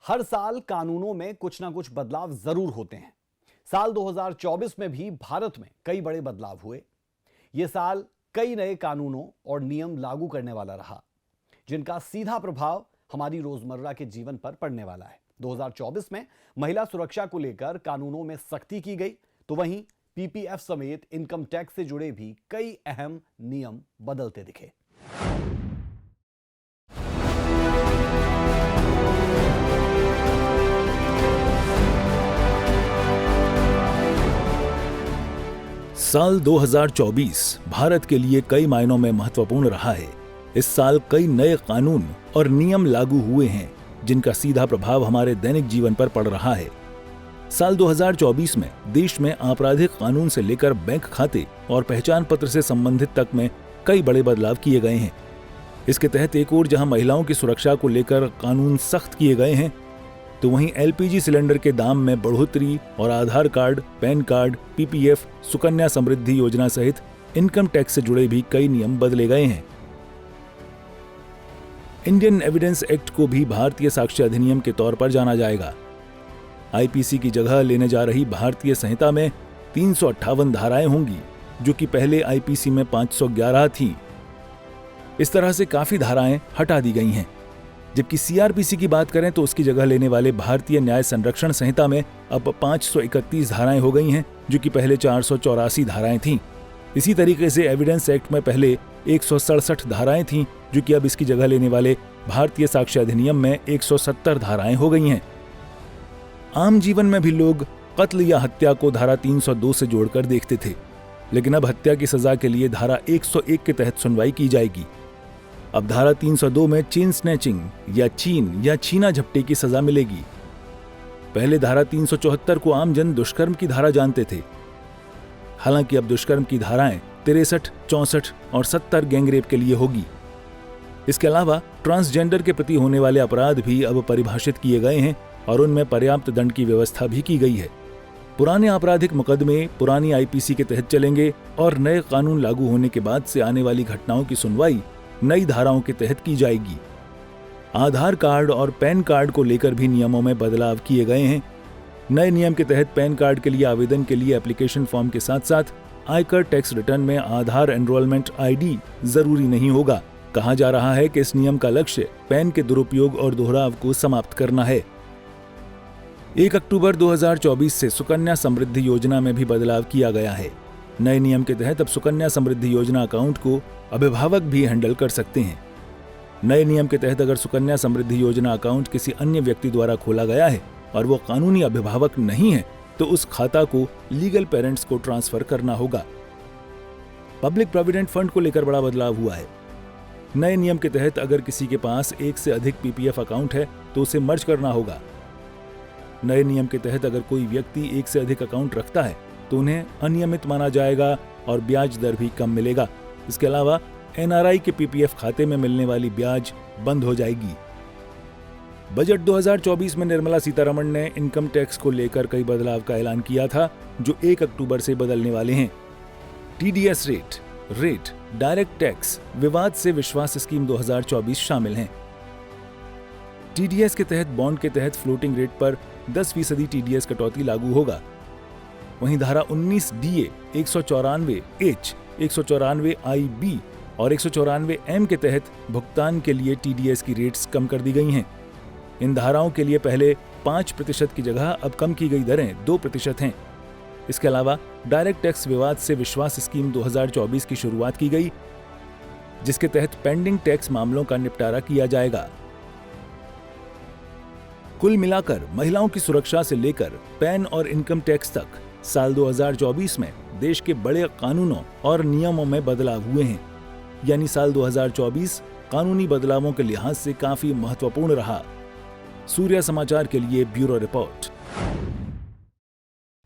हर साल कानूनों में कुछ ना कुछ बदलाव जरूर होते हैं। साल 2024 में भी भारत में कई बड़े बदलाव हुए। यह साल कई नए कानूनों और नियम लागू करने वाला रहा, जिनका सीधा प्रभाव हमारी रोजमर्रा के जीवन पर पड़ने वाला है। 2024 में महिला सुरक्षा को लेकर कानूनों में सख्ती की गई, तो वहीं पीपीएफ समेत इनकम टैक्स से जुड़े भी कई अहम नियम बदलते दिखे। साल 2024 भारत के लिए कई मायनों में महत्वपूर्ण रहा है। इस साल कई नए कानून और नियम लागू हुए हैं, जिनका सीधा प्रभाव हमारे दैनिक जीवन पर पड़ रहा है। साल 2024 में देश में आपराधिक कानून से लेकर बैंक खाते और पहचान पत्र से संबंधित तक में कई बड़े बदलाव किए गए हैं। इसके तहत एक ओर जहां महिलाओं की सुरक्षा को लेकर कानून सख्त किए गए हैं, तो वहीं एलपीजी सिलेंडर के दाम में बढ़ोतरी और Aadhaar card, PAN card, PPF, Sukanya Samriddhi Yojana सहित इनकम टैक्स से जुड़े भी कई नियम बदले गए हैं। इंडियन एविडेंस एक्ट को भी भारतीय साक्ष्य अधिनियम के तौर पर जाना जाएगा। आईपीसी की जगह लेने जा रही भारतीय संहिता में 358 धाराएं होंगी, जो कि पहले आईपीसी में 511 थीं। इस तरह से काफी धाराएं हटा दी गई हैं। जबकि सीआरपीसी की बात करें तो उसकी जगह लेने वाले भारतीय न्याय संरक्षण संहिता में अब 531 धाराएं हो गई हैं, जो कि पहले 484 धाराएं थीं। इसी तरीके से एविडेंस एक्ट में पहले 167 धाराएं थीं, जो कि अब इसकी जगह लेने वाले भारतीय साक्ष्य अधिनियम में 170 धाराएं हो गई हैं। आम जीवन में भी लोग कत्ल या हत्या को धारा 302 से जोड़कर देखते थे, लेकिन अब हत्या की सजा के लिए धारा 101 के तहत सुनवाई की जाएगी। अब धारा 302 में चेन स्नैचिंग या छीना झपटे की सजा मिलेगी। पहले धारा 374 को आमजन दुष्कर्म की धारा जानते थे। हालांकि अब दुष्कर्म की धाराएं 63, 64 और 70 गैंगरेप के लिए होगी। इसके अलावा ट्रांसजेंडर के प्रति होने वाले अपराध भी अब परिभाषित किए गए हैं और उनमें पर्याप्त दंड की व्यवस्था भी की गई है। पुराने आपराधिक मुकदमे पुरानी आईपीसी के तहत चलेंगे और नए कानून लागू होने के बाद से आने वाली घटनाओं की सुनवाई नई धाराओं के तहत की जाएगी। आधार कार्ड और पैन कार्ड को लेकर भी नियमों में बदलाव किए गए हैं। नए नियम के तहत पैन कार्ड के लिए आवेदन के लिए एप्लीकेशन फॉर्म के साथ साथ आयकर टैक्स रिटर्न में आधार एनरोलमेंट आईडी जरूरी नहीं होगा। कहा जा रहा है कि इस नियम का लक्ष्य पैन के दुरुपयोग और दोहराव को समाप्त करना है। 1 अक्टूबर 2024 से सुकन्या समृद्धि योजना में भी बदलाव किया गया है। नए नियम के तहत अब सुकन्या समृद्धि योजना अकाउंट को अभिभावक भी हैंडल कर सकते हैं। नए नियम के तहत अगर सुकन्या समृद्धि योजना अकाउंट किसी अन्य व्यक्ति द्वारा खोला गया है और वो कानूनी अभिभावक नहीं है, तो उस खाता को लीगल पेरेंट्स को ट्रांसफर करना होगा। पब्लिक प्रोविडेंट फंड को लेकर बड़ा बदलाव हुआ है। नए नियम के तहत अगर किसी के पास एक से अधिक पीपीएफ अकाउंट है तो उसे मर्ज करना होगा। नए नियम के तहत अगर कोई व्यक्ति एक से अधिक अकाउंट रखता है तो उन्हें अनियमित माना जाएगा और ब्याज दर भी कम मिलेगा। इसके अलावा एनआरआई के पीपीएफ खाते में मिलने वाली ब्याज बंद हो जाएगी। बजट 2024 में निर्मला सीतारमण ने इनकम टैक्स को लेकर कई बदलाव का ऐलान किया था, जो 1 अक्टूबर से बदलने वाले हैं। टीडीएस रेट, डायरेक्ट टैक्स, विवाद से विश्वास स्कीम 2024 शामिल हैं। टीडीएस के तहत बॉन्ड के तहत फ्लोटिंग रेट पर 10% टीडीएस कटौती लागू होगा। वहीं धारा 19 डीए, 194 एच, 194 आई और 194 एम के तहत भुगतान के लिए टीडीएस की रेट्स कम कर दी गई हैं। इन धाराओं के लिए पहले 5% की जगह अब कम की गई दरें 2% हैं। इसके अलावा डायरेक्ट टैक्स विवाद से विश्वास स्कीम 2024 की शुरुआत की गई, जिसके तहत पेंडिंग टैक्स मामलों का निपटारा किया जाएगा। कुल मिलाकर महिलाओं की सुरक्षा से लेकर पैन और इनकम टैक्स तक साल 2024 में देश के बड़े कानूनों और नियमों में बदलाव हुए हैं। यानी साल 2024 कानूनी बदलावों के लिहाज से काफी महत्वपूर्ण रहा। सूर्या समाचार के लिए ब्यूरो रिपोर्ट।